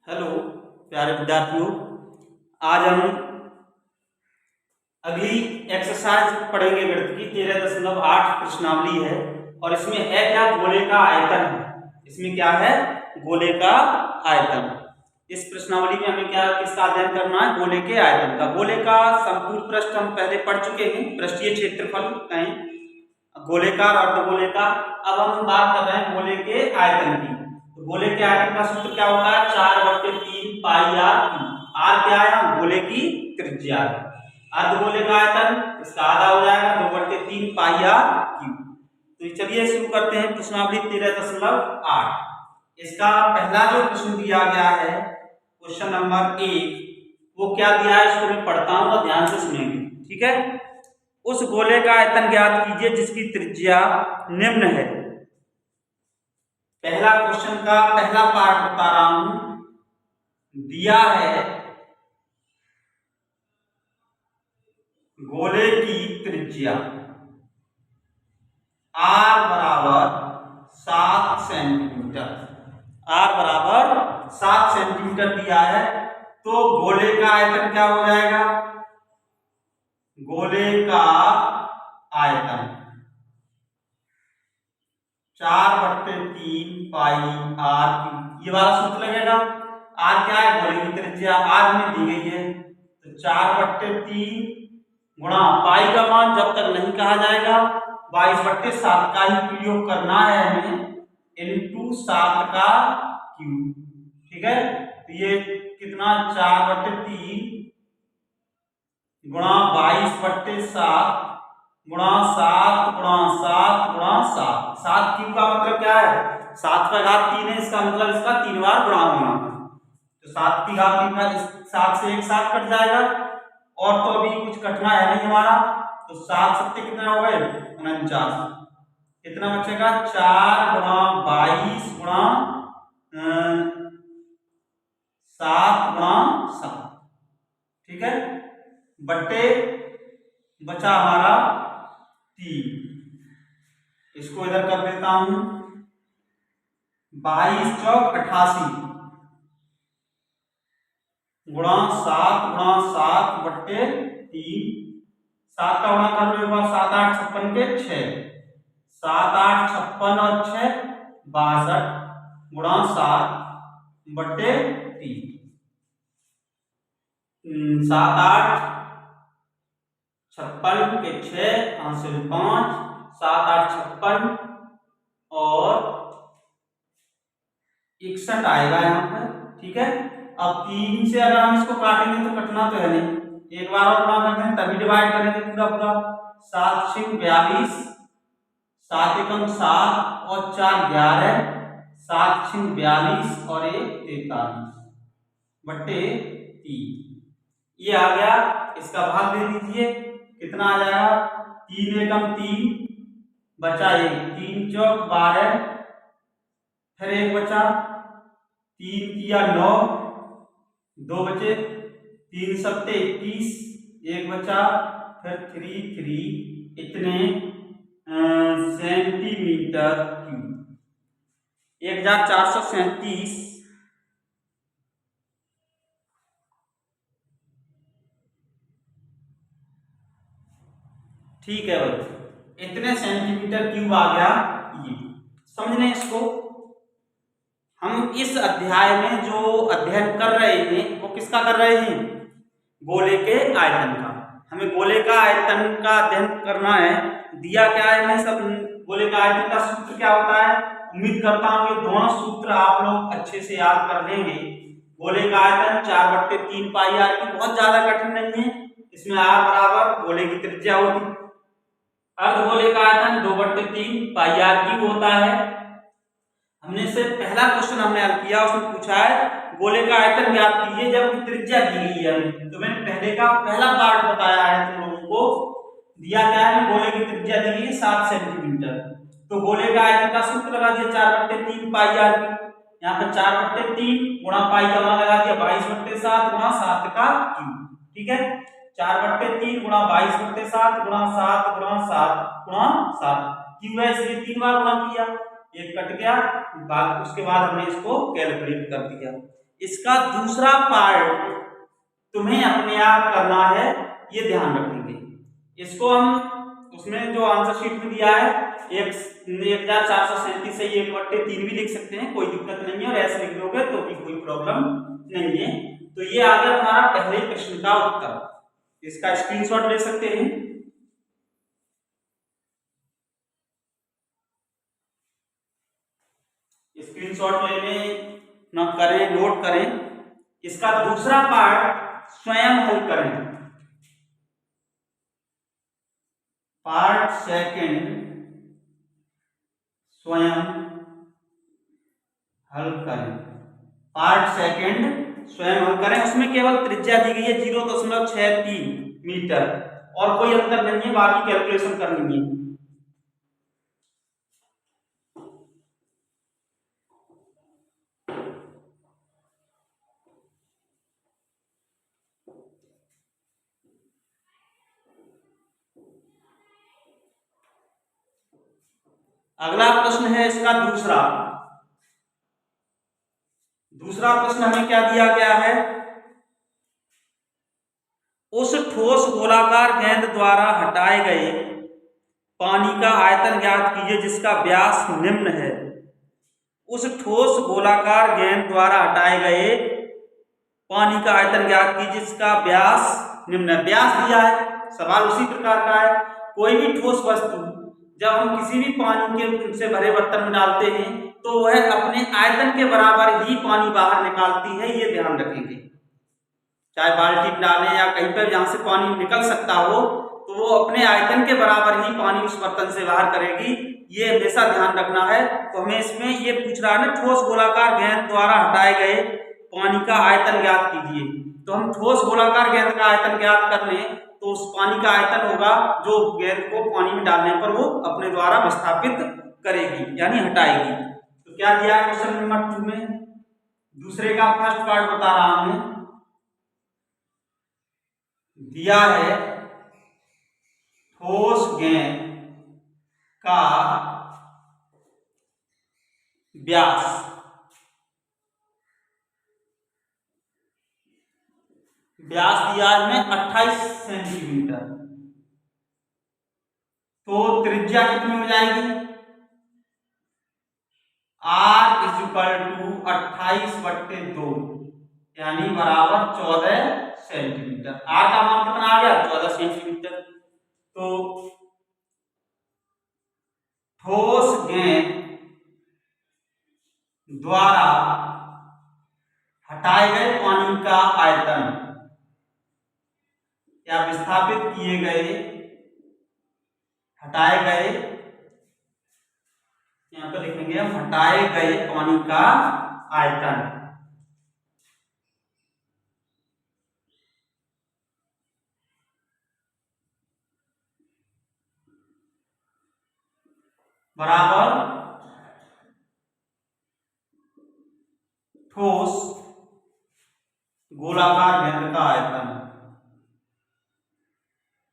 Hello प्यारे विद्यार्थियों, आज हम अगली एक्सरसाइज पढ़ेंगे। गणित की 13.8 प्रश्नावली है और इसमें है क्या, गोले का आयतन है। इसमें क्या है, गोले का आयतन। इस प्रश्नावली में हमें क्या किसका अध्ययन करना है, गोले के आयतन का। गोले का संपूर्ण पृष्ठ हम पहले पढ़ चुके हैं, पृष्ठीय क्षेत्रफल कहें, गोलेकार और अर्धगोलेकार। अब हम बात कर रहे हैं गोले के आयतन की। तो गोले के आयतन का सूत्र क्या होता है, 4/3 पाई आर क्यू। आर क्या है, गोले की त्रिज्या है। अर्धगोले का आयतन इसका आधा हो जाएगा, 2/3 पाई आर क्यू। तो चलिए शुरू करते हैं प्रश्नावली 13.8। इसका पहला जो प्रश्न दिया गया है, क्वेश्चन नंबर 1, वो क्या दिया है इसको मैं पढ़ता हूं और ध्यान से सुनेंगे, ठीक है। उस गोले का आयतन ज्ञात कीजिए जिसकी त्रिज्या निम्न है। पहला क्वेश्चन का पहला पार्ट बता रहा हूं, दिया है गोले की त्रिज्या r बराबर 7 सेंटीमीटर। r बराबर 7 सेंटीमीटर दिया है, तो गोले का आयतन क्या हो जाएगा, गोले का आयतन 4/3 पाई आर क्यूब। ये वाला सूत्र लगेगा। आर क्या है, गोले की त्रिज्या आर में दी गई है, तो 4/3 गुणा पाई का मान जब तक नहीं कहा जाएगा 22/7 का ही प्रयोग करना है हमें, इंटू 7 का क्यूब, ठीक है। तो ये कितना, 4/3 गुणा 22/7 गुणा 7 गुणा 7 गुणा 7। 7 क्यूब का मतलब क्या है, 7 का घात 3 है, इसका मतलब इसका 3 बार गुणा होना है। तो 7 की घात 3 का 7 से एक 7 कट जाएगा, और तो अभी कुछ कटना है नहीं हमारा। तो 7 सत्ते कितने हो गए, 49। कितना बचेगा, 4 गुणा 22 गुणा 7 गुणा 7, ठीक है, बट्टे बचा हमारा 3। इसको इधर कर देता हूं, 22 चौक 88 गुणा 7 गुणा 7 बट्टे 3। 7 का गुणा कर लो एक बार, 7 8 56 के 6, 7 8 56 और 6 62 गुणा 7 बट्टे 3। 7 8 56 के 6 हासिल 5, 7 8 56 और 61 आएगा यहाँ पर, ठीक है। अब 3 से अगर हम इसको काटेंगे तो कटना तो है नहीं, एक बार और गुणा करते हैं तभी डिवाइड करेंगे पूरा पूरा। 7 6 42, 7 एकम 7 और 4 11, 7 6 42 और 1 43 बट्टे 3। ये आ गया, इसका भाग दे दीजिए, कितना आ जाएगा, 3 एकम 3 बचा 1, 3 चौक 12, फिर 1 बचा, 3 तिया 9, 2 बचे, 3 सत्ते 21, 1 बचा, फिर 3 3 इतने सेंटीमीटर क्यूब, 1437। ठीक है भाई, इतने सेंटीमीटर क्यूब आ गया। ये समझने इसको, हम इस अध्याय में जो अध्ययन कर रहे हैं वो किसका कर रहे हैं, गोले के आयतन का। हमें गोले का आयतन का अध्ययन करना है। दिया क्या है, मैं सब गोले का आयतन का सूत्र क्या होता है, उम्मीद करता हूं कि दोनों सूत्र आप लोग अच्छे से याद कर लेंगे। गोले का आयतन 4/3 पाई आर की, बहुत ज्यादा कठिन नहीं है। इसमें आर बराबर गोले की त्रिज्या होती, अर्धगोले का आयतन 2/3 पाई आर क्यूब होता है। हमने से पहला क्वेश्चन हमने हल किया, उसमें पूछा है गोले का आयतन ज्ञात कीजिए जब त्रिज्या दी गई है। तो मैंने पहले का पहला पार्ट बताया है तुम लोगों को, दिया क्या है, गोले की त्रिज्या दी गई है 7 सेंटीमीटर। तो गोले का आयतन का सूत्र लगा दिया 4/3 पाई आर क्यूब। यहाँ पे 4/3 गुणा पाई का मान लगा दिया 22/7 गुणा 7 का क्यूब, ठीक है। 4/3 गुणा 22/7 गुणा 7 गुणा 7 गुणा 7 क्यूब है, इसलिए 3 बार गुणा किया, एक कट गया, बाद उसके बाद हमने इसको कैलकुलेट कर दिया। इसका दूसरा पार्ट तुम्हें अपने आप करना है, ये ध्यान रखेंगे। इसको हम उसमें जो आंसर शीट में दिया है 1437 से 1/3 भी लिख सकते हैं, कोई दिक्कत नहीं है, और ऐसे लिख दोगे तो भी कोई प्रॉब्लम नहीं है। तो ये आ गया हमारा पहले प्रश्न का उत्तर। इसका स्क्रीनशॉट ले सकते हैं। स्क्रीनशॉट लेने न करें, नोट करें। इसका दूसरा पार्ट स्वयं हल करें। पार्ट सेकंड स्वयं हल करें। पार्ट सेकंड स्वयं हल करें। उसमें केवल त्रिज्या दी गई है 0.63 मीटर, और कोई अंतर नहीं है, बाकी कैलकुलेशन करनी है। अगला प्रश्न है इसका दूसरा प्रश्न हमें क्या दिया गया है? उस ठोस गोलाकार गेंद द्वारा हटाए गए पानी का आयतन ज्ञात कीजिए जिसका व्यास निम्न है। उस ठोस गोलाकार गेंद द्वारा हटाए गए पानी का आयतन ज्ञात कीजिए जिसका व्यास निम्न है। व्यास दिया है, सवाल उसी प्रकार का है। कोई भी ठोस वस्तु जब हम किसी भी पानी के से भरे बर्तन में डालते हैं तो वह अपने आयतन के बराबर ही पानी बाहर निकालती है, ये ध्यान रखेंगे। चाहे बाल्टी में डालें या कहीं पर जहां से पानी निकल सकता हो, तो वो अपने आयतन के बराबर ही पानी उस बर्तन से बाहर करेगी, ये हमेशा ध्यान रखना है। तो हमें इसमें ये पूछ रहा है ना, ठोस गोलाकार गेंद द्वारा हटाए गए पानी का आयतन ज्ञात कीजिए। तो हम ठोस गोलाकार गेंद का आयतन ज्ञात कर लें तो उस पानी का आयतन होगा जो गेंद को पानी में डालने पर वो अपने द्वारा विस्थापित करेगी, यानी हटाएगी। तो क्या दिया है क्वेश्चन नंबर 2 में? दूसरे का फर्स्ट पार्ट बता रहा हूं, दिया है ठोस गेंद का व्यास दिया है हमें 28 सेंटीमीटर। तो त्रिज्या कितनी हो जाएगी? R = 28/2 यानी बराबर 14 सेंटीमीटर। R का मान कितना आ गया? 14 सेंटीमीटर। तो ठोस गेंद द्वारा हटाए गए पानी का आयतन या विस्थापित किए गए, हटाए गए, यहां पर लिखेंगे हम हटाए गए पानी का आयतन बराबर ठोस गोलाकार गेंद का आयतन।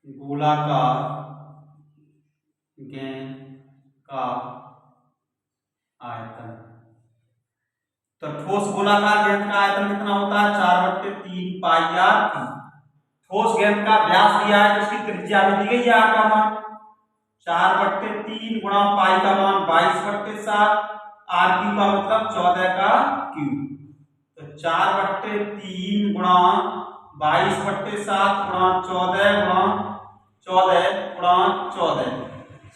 गोलाकार गेंद का आयतन। तो ठोस गोलाकार गेंद का आयतन कितना होता है? 4/3 πr। ठोस गेंद का व्यास दिया है तो उसकी त्रिज्या भी दी गई है, r का मान 4/3 गुणा पाई का मान 22/7, r³ का मतलब 14 का क्यूब। तो 4/3 गुणा 22/7 गुणा 14 गुणा 14 गुणा 14,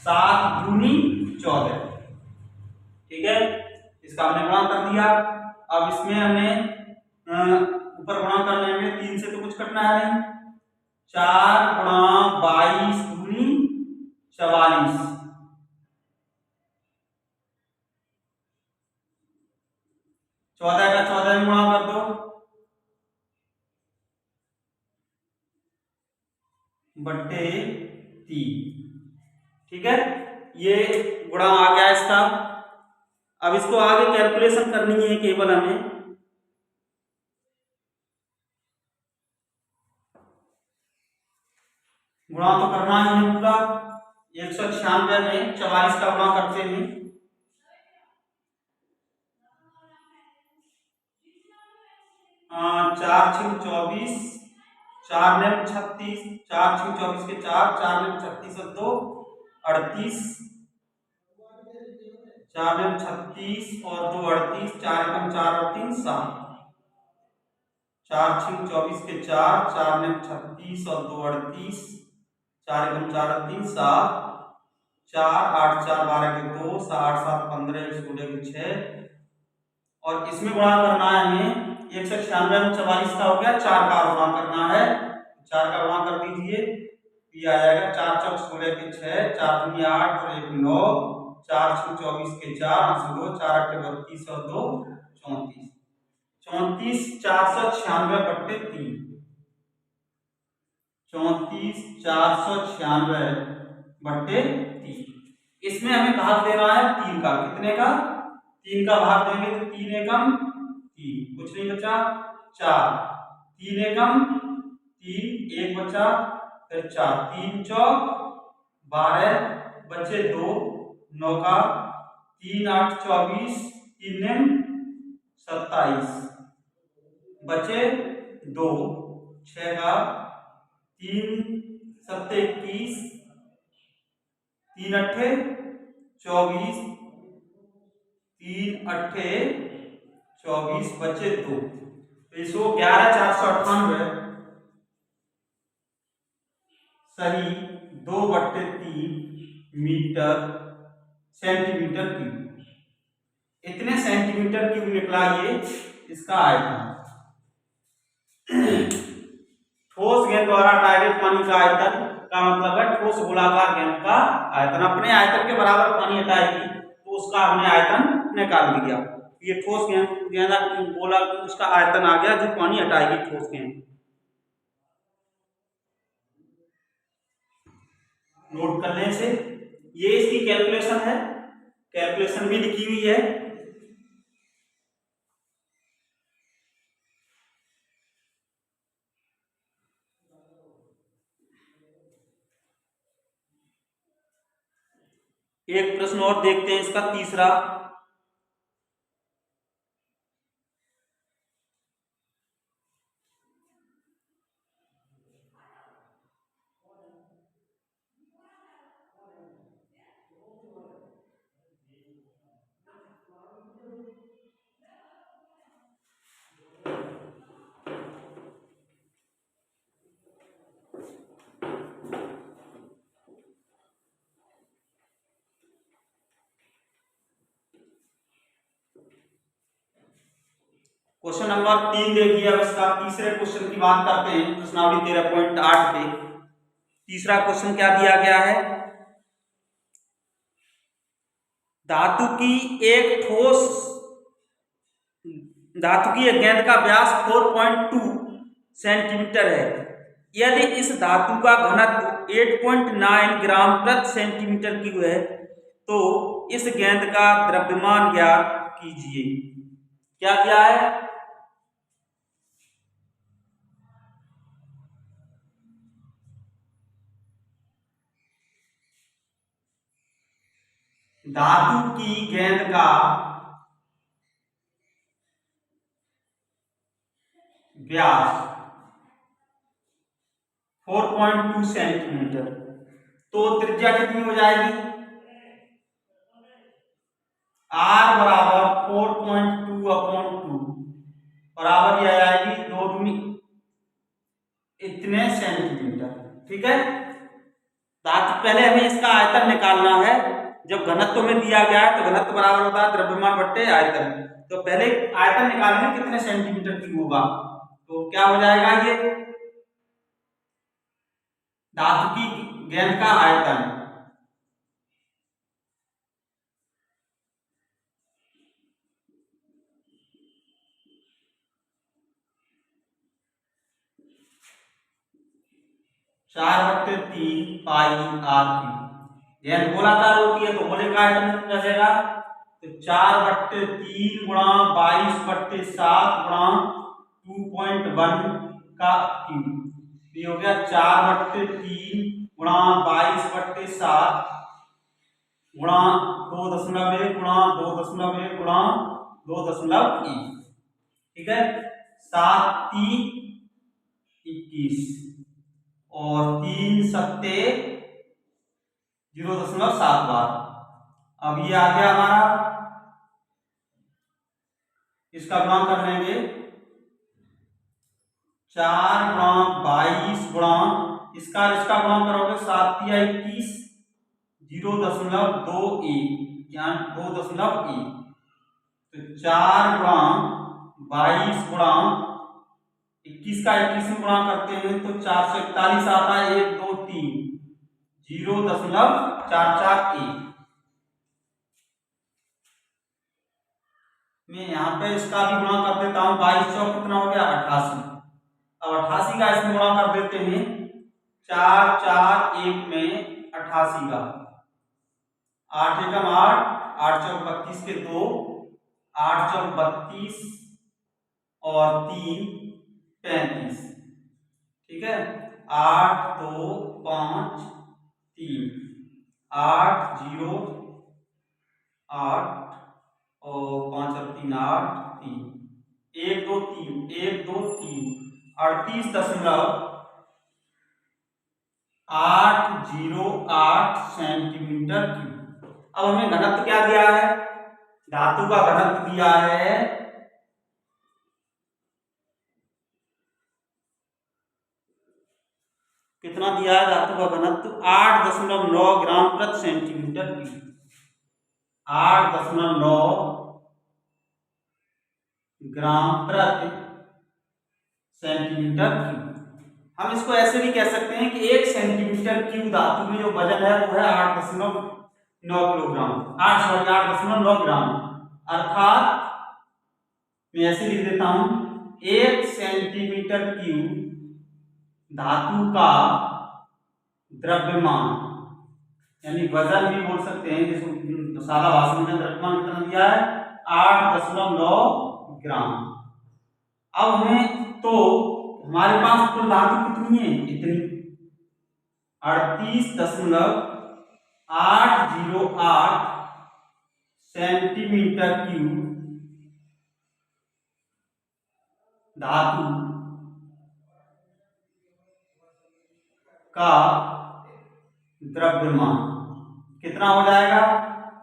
7 दूनी 14। ठीक है, इसका हमने गुणा कर दिया। अब इसमें हमें ऊपर गुणा करने में 3 से तो कुछ कटना है नहीं। 4 गुणा 22 दूनी 44, 14 का 14 में गुणा कर दो, बट्टे 3। ठीक है, ये गुणा आ गया इसका। अब इसको आगे कैलकुलेशन करनी है केवल हमें। गुणा तो करना ही है पूरा। 196 में 44 का गुणा करते हैं चार छिक 24, चार ने 36, चार छिक 24 के चार, चार ने 36 और दो 38, चार ने 36 और दो 38, चार एकम चार और तीन 7, चार छिक 24 के चार, चार ने 36 और दो 38, चार एकम चार और तीन 7, चार आठ चार 12 के 2, 8 7 15, 16 के 6, और इसमें गुणा करना है हमें 196 में 44 का हो गया, 4 का गुणा करना है, 4 का गुणा कर दीजिए, ये आ जाएगा 4 चौक 16 के 6, 4 दूनी 8 और 1 9, 4 छिक 24 के 4, 8 4 8 32 और 2 34, 34 496 बट्टे 3, 34 496 बट्टे 3। इसमें हमें भाग देना है 3 का, कितने का? 3 का भाग देंगे तो 3 एकम 3, कुछ नहीं बचा 4, 3 एकम 3, 1 बचा, फिर 4, 3 चौक 12, बचे 2, 9 का 3 8 24, 3 निम 27, बचे 2, 6 का 3 7 21, 3 अट्ठे 24, 3 अट्ठे 24, बचे 2, तो इसको 11,498 सही 2 बट्टे 3 मीटर सेंटीमीटर क्यूब, इतने सेंटीमीटर क्यूब निकला ये इसका आयतन। ठोस गेंद द्वारा डायरेक्ट पानी का आयतन का मतलब है ठोस गोलाकार गेंद का आयतन, अपने आयतन के बराबर पानी हटाएगी तो उसका हमने आयतन निकाल दिया। ये ठोस गेंद गोला उसका आयतन आ गया जो पानी हटाएगी ठोस गेंद। नोट करने से ये इसकी कैलकुलेशन है, कैलकुलेशन भी लिखी हुई है। एक प्रश्न और देखते हैं इसका तीसरा। क्वेश्चन नंबर 3 देखिए। अब इसका तीसरे क्वेश्चन की बात करते हैं, प्रश्नावली 13.8 पे तीसरा क्वेश्चन क्या दिया गया है? धातु की एक गेंद का व्यास 4.2 सेंटीमीटर है। यदि इस धातु का घनत्व 8.9 ग्राम प्रति सेंटीमीटर क्यूब है तो इस गेंद का द्रव्यमान ज्ञात कीजिए। क्या क्या है? धातु की गेंद का व्यास 4.2 सेंटीमीटर, तो त्रिज्या कितनी हो जाएगी? R बराबर 4.2/2 बराबर यह आएगी 2 दूनी इतने सेंटीमीटर। ठीक है, धातु पहले हमें इसका आयतन निकालना है। जब घनत्व में दिया गया है तो घनत्व बराबर होता है द्रव्यमान बट्टे आयतन, तो पहले आयतन निकालेंगे कितने सेंटीमीटर क्यूब होगा, तो क्या हो जाएगा? ये धातु की गेंद का आयतन चार बट्टे 3 पाई r3। गेंद गोलाकार होती है तो गोले का आयतन रहेगा, तो 4/3 गुणा 22/7 गुणा 2.1 का क्यूब, ये हो गया 4/3 गुणा 22/7 गुणा 2.1 गुणा 2.1 गुणा 2.1। ठीक है, 7 3 21 और 3 सत्ते 0.7 बार। अब ये आ गया हमारा, इसका गुणा कर लेंगे 4 गुणा 22 गुणा इसका गुणा करोगे 7 या 21 0.21 यानी 2.1। तो 4 गुणा 22 गुणा 21 का 21 में गुणा करते हैं तो 441 आता है। 1 2 3 0.441। मैं यहाँ पे इसका भी गुणा कर देता हूँ। 22 चौक कितना हो गया 88। अब 88 का इसमें गुणा कर देते हैं 4 4 1 में 88 का 8 एकम 8 8 चौक 32 के 2 8 चौक 32 और 3 35। ठीक है 8 2 5 3 8 0 8 और 5 और 3 8 3 1 2 3 1 2 3 38.808 सेंटीमीटर क्यूब। अब हमें घनत्व क्या दिया है, धातु का घनत्व दिया है कितना दिया है, धातु का घनत्व 8.9 ग्राम प्रति सेंटीमीटर क्यूब। 8.9 ग्राम प्रति सेंटीमीटर क्यूब। हम इसको ऐसे भी कह सकते हैं कि 1 सेंटीमीटर क्यूब धातु में जो वजन है वो है 8.9 किलोग्राम 8.9 ग्राम। अर्थात मैं ऐसे लिख देता हूं 1 सेंटीमीटर क्यूब धातु का द्रव्यमान यानी वजन भी बोल सकते हैं, जिसको सादा भाषा में द्रव्यमान कितना दिया है 8.9 ग्राम। अब हमें तो हमारे पास कुल धातु कितनी है, इतनी 38.808 सेंटीमीटर क्यूब धातु का द्रव्यमान कितना हो जाएगा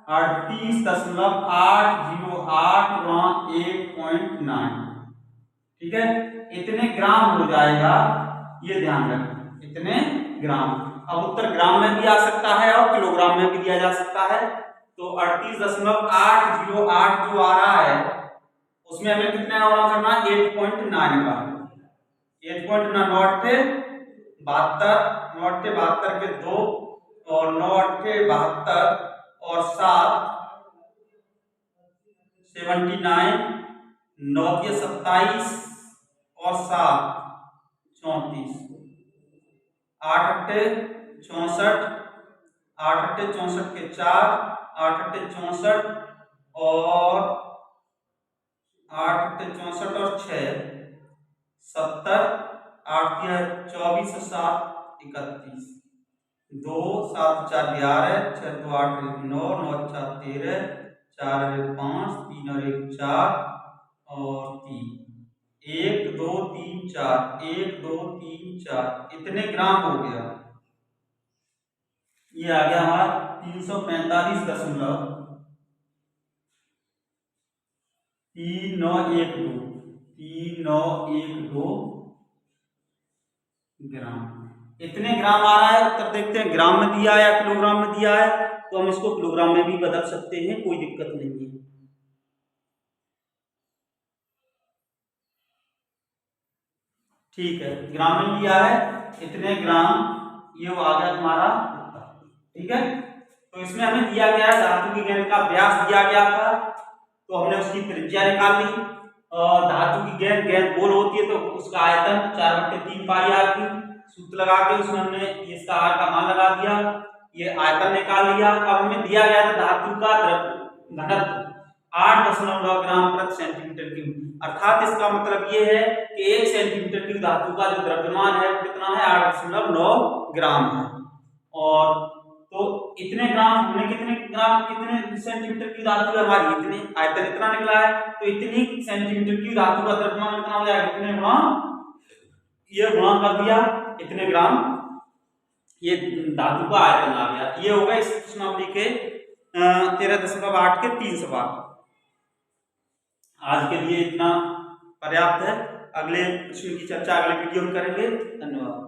38.808/1.9। ठीक है इतने ग्राम हो जाएगा, ये ध्यान रखें इतने ग्राम। अब उत्तर ग्राम में भी आ सकता है और किलोग्राम में भी दिया जा सकता है। तो 38.808 जो आ रहा है उसमें हमें कितने गुणा करना है 8.9 का 8.9 नॉट थे 72 के 2 और 9 थे 72 और 7 79 9 के 27 और 7 34 8 अट्ठे 64 8 अट्ठे 64 के 4 8 अट्ठे 64 और 8 अट्ठे 64 और 6 70 8 के 24 और 7 31 2 7 4 11 6 2 8 9 9 4 13 4 5 3 और 1 4 और 3 1 2 3 4 1 2 3 4 इतने ग्राम हो गया। ये आ गया हमारा 345.3912 ग्राम। इतने ग्राम आ रहा है। उत्तर देखते हैं ग्राम में दिया है या किलोग्राम में दिया है, तो हम इसको किलोग्राम में भी बदल सकते हैं, कोई दिक्कत नहीं है। ठीक है ग्राम में दिया है इतने ग्राम, ये आ गया तुम्हारा उत्तर। ठीक है तो इसमें हमें दिया गया है धातु की गेंद का व्यास दिया गया था, तो हमने उसकी त्रिज्या निकाल ली। और धातु की गेंद गोल होती है तो उसका आयतन 4/3 पाई आर की सूत्र लगा के उसमें हमने इसका आर का मान लगा दिया, ये आयतन निकाल लिया। अब हमें दिया गया था धातु का घनत्व 8.9 ग्राम प्रति सेंटीमीटर क्यूब। अर्थात इसका मतलब ये है कि 1 सेंटीमीटर क्यूब धातु का जो द्रव्यमान है वो कितना है 8.9 ग्राम है। और तो तो इतने ग्राम हमने कितने सेंटीमीटर की धातु है हमारी, इतने आयतन इतना निकला है, तो इतनी सेंटीमीटर की धातु का द्रव्यमान कितना हो जाएगा, कितने गुणा, ये गुणा कर दिया इतने ग्राम, ये धातु का आयतन आ गया। ये होगा इस प्रश्नावली के 13.8 के 3 सवाल। आज के लिए इतना पर्याप्त है, अगले प्रश्न की चर्चा अगले वीडियो में करेंगे। धन्यवाद।